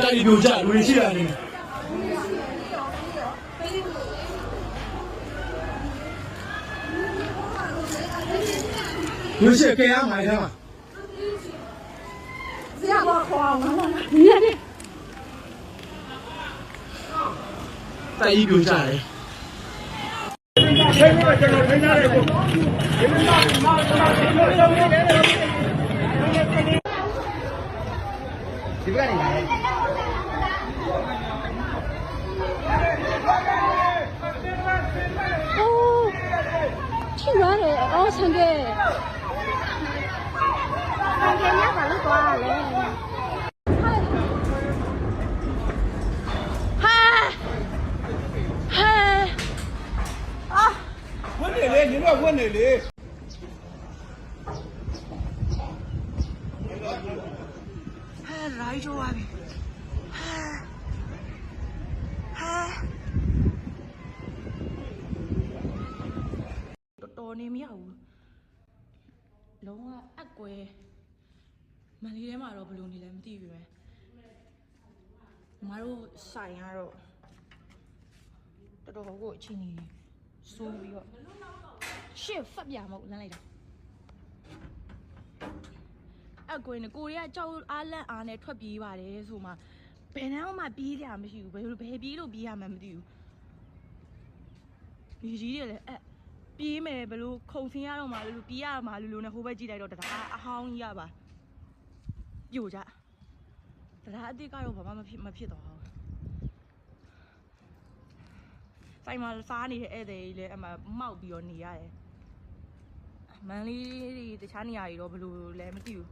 တိုက်ပြိုကျလူတွေရှိရတယ်လူရှိကြရမှာလဲမှာ这样我慌了，你看。တိုက်ပြိုကျတယ်ဒီဘက်ကနေလာတယ်哦，去哪里？哦，唱歌。唱歌你把路过来。嗨，嗨，啊！ဝင်နေလေညီတို့ဝင်နေလေဟဲ့ရိုက်တော့ပါပြီတော်နေမရဘူးလုံးဝအကွဲမန်လေးထဲမှာတော့ဘယ်လိုနေလဲမသိဘူးပဲမတို့ဆိုင်ကတော့တော်တော်ကိုအချင်းကြီးဆိုးပြီးတော့ရှစ်ဖက်ပြမဟုတ်လမ်းလိုက်တာအကွေနဲ့ကိုရီးယားကြောက်အားလန့်အားနဲ့ထွက်ပြေးပါတယ်ဆိုမှဘယ်နှမ်းမှပြေးကြမရှိဘူးဘယ်ပြေးလို့ပြေးရမှမသိဘူးဒီကြီးတွေလည်းပြေးမယ်ဘယ်လိုခုံဆင်းရတော့မှလို့ပြေးရမှာလို့နဲ့ဟိုဘက်ကြည့်လိုက်တော့တရားအဟောင်းကြီးရပါပြိုကြတရားအစ်စ်ကတော့ဘာမှမဖြစ်တော့ဘူးဆိုင်မှာစားနေတဲ့ဧည့်သည်ကြီးလည်းအမှမောက်ပြီးတော့နေရတယ်မန်လေးတွေတခြားနေရာတွေတော့ဘယ်လိုလဲမသိဘူး